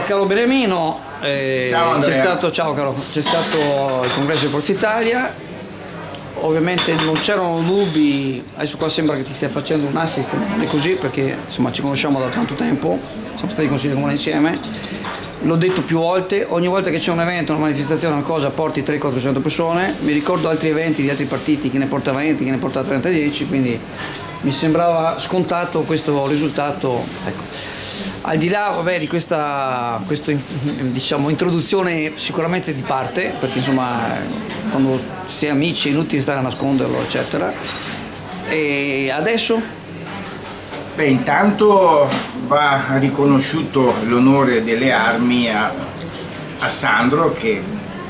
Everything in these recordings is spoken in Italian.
Allora, caro Beniamino, Ciao Andrea. c'è stato il congresso di Forza Italia, ovviamente non c'erano dubbi, adesso qua sembra che ti stia facendo un assist, non è così perché insomma ci conosciamo da tanto tempo, siamo stati in consiglio comunale insieme, l'ho detto più volte, ogni volta che c'è un evento, una manifestazione, una cosa, porti 300-400 persone, mi ricordo altri eventi di altri partiti che ne porta 20, che ne porta 30-10, quindi mi sembrava scontato questo risultato, ecco. Al di là di questa diciamo, introduzione sicuramente di parte, perché insomma quando si è amici è inutile stare a nasconderlo eccetera, e adesso? Beh, intanto va riconosciuto l'onore delle armi a Sandro, che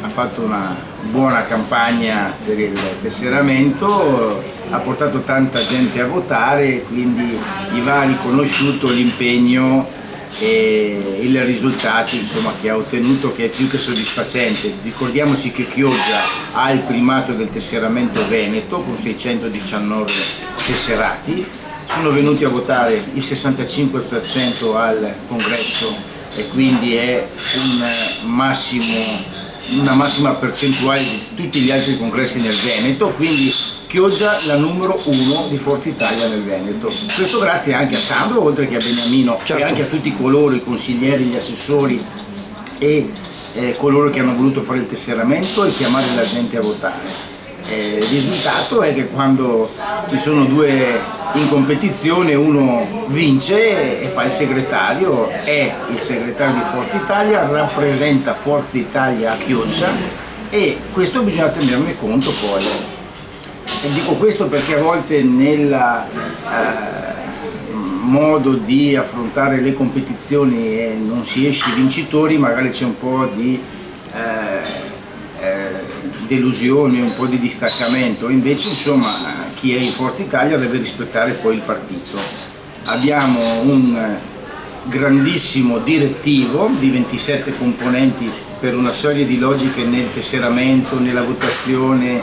ha fatto una buona campagna per il tesseramento, ha portato tanta gente a votare, quindi gli va riconosciuto l'impegno e i risultati insomma, che ha ottenuto, che è più che soddisfacente. Ricordiamoci che Chioggia ha il primato del tesseramento veneto con 619 tesserati, sono venuti a votare il 65% al congresso e quindi è una massima percentuale di tutti gli altri congressi nel Veneto, quindi Chioggia la numero 1 di Forza Italia nel Veneto. Questo grazie anche a Sandro, oltre che a Beniamino, certo, e anche a tutti coloro, i consiglieri, gli assessori e coloro che hanno voluto fare il tesseramento e chiamare la gente a votare. Il risultato è che quando ci sono due in competizione uno vince e fa il segretario, è il segretario di Forza Italia, rappresenta Forza Italia a Chioggia e questo bisogna tenerne conto poi. E dico questo perché a volte nel modo di affrontare le competizioni e non si esce vincitori, magari c'è un po' di delusione, un po' di distaccamento, invece insomma chi è in Forza Italia deve rispettare poi il partito. Abbiamo un grandissimo direttivo di 27 componenti per una serie di logiche nel tesseramento, nella votazione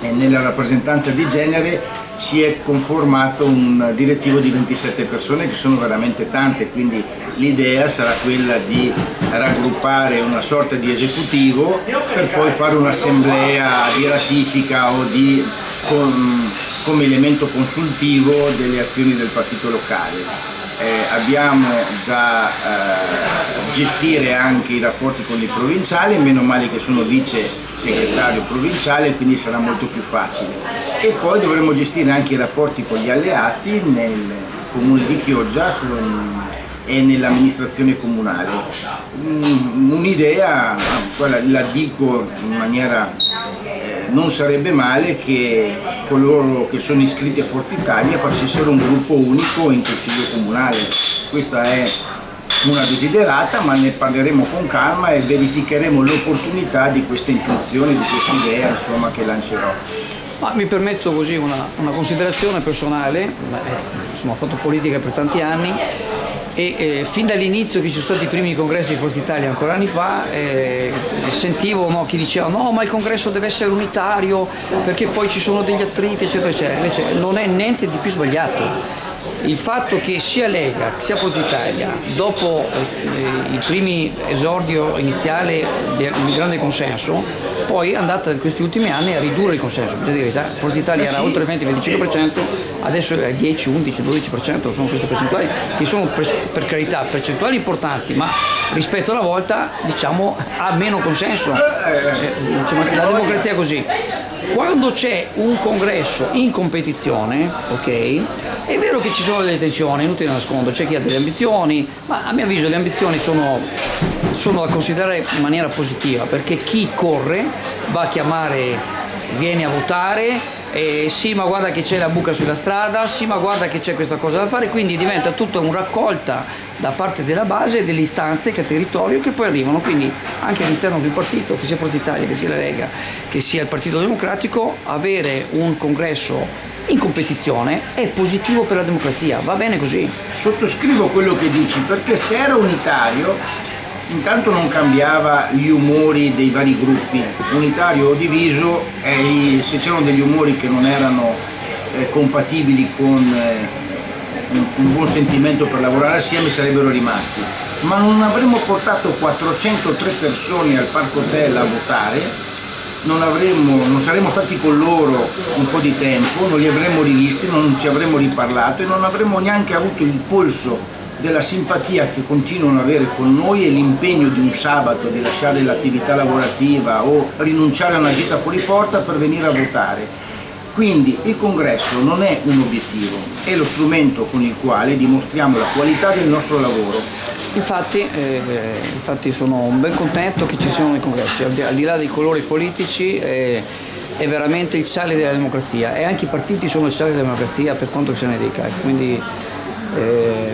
e nella rappresentanza di genere. Si è conformato un direttivo di 27 persone che sono veramente tante, quindi l'idea sarà quella di raggruppare una sorta di esecutivo per poi fare un'assemblea di ratifica o come elemento consultivo delle azioni del partito locale. Abbiamo da gestire anche i rapporti con i provinciali, meno male che sono vice segretario provinciale, quindi sarà molto più facile. E poi dovremo gestire anche i rapporti con gli alleati nel comune di Chioggia e nell'amministrazione comunale. Un'idea, la dico in maniera non sarebbe male che coloro che sono iscritti a Forza Italia facessero un gruppo unico in consiglio comunale. Questa è una desiderata, ma ne parleremo con calma e verificheremo l'opportunità di queste intuizioni, di questa idea insomma, che lancerò. Ma mi permetto così una considerazione personale, insomma ho fatto politica per tanti anni e fin dall'inizio che ci sono stati i primi congressi di Forza Italia ancora anni fa sentivo chi diceva no ma il congresso deve essere unitario perché poi ci sono degli attriti eccetera eccetera, invece non è niente di più sbagliato. Il fatto che sia Lega sia Forza Italia dopo i primi esordio iniziale di grande consenso poi è andata in questi ultimi anni a ridurre il consenso, per dire la verità. Forza Italia era oltre il 20-25%, adesso è 10, 11, 12%, sono queste percentuali che sono per carità percentuali importanti, ma rispetto alla volta diciamo ha meno consenso. La democrazia è così. Quando c'è un congresso in competizione, ok, è vero che ci sono delle tensioni, inutile nascondo, c'è chi ha delle ambizioni, ma a mio avviso le ambizioni sono da considerare in maniera positiva, perché chi corre va a chiamare, viene a votare, sì ma guarda che c'è la buca sulla strada, sì ma guarda che c'è questa cosa da fare, quindi diventa tutta una raccolta da parte della base delle istanze che a territorio che poi arrivano, quindi anche all'interno di un partito, che sia Forza Italia, che sia la Lega, che sia il Partito Democratico, avere un congresso in competizione è positivo per la democrazia, va bene così. Sottoscrivo quello che dici, perché se era unitario intanto non cambiava gli umori dei vari gruppi, unitario o diviso, se c'erano degli umori che non erano compatibili con un buon sentimento per lavorare assieme sarebbero rimasti. ma non avremmo portato 403 persone al Parco Hotel a votare, non saremmo stati con loro un po' di tempo, non li avremmo rivisti, non ci avremmo riparlato e non avremmo neanche avuto il polso della simpatia che continuano ad avere con noi e l'impegno di un sabato di lasciare l'attività lavorativa o rinunciare a una gita fuori porta per venire a votare. Quindi il congresso non è un obiettivo, è lo strumento con il quale dimostriamo la qualità del nostro lavoro. Infatti sono ben contento che ci siano i congressi, al di là dei colori politici è veramente il sale della democrazia e anche i partiti sono il sale della democrazia per quanto se ne dica. Quindi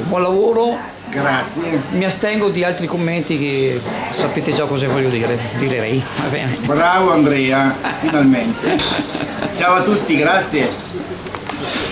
buon lavoro. Grazie. Mi astengo di altri commenti che sapete già cosa voglio direi. Va bene. Bravo Andrea, finalmente. Ciao a tutti, grazie.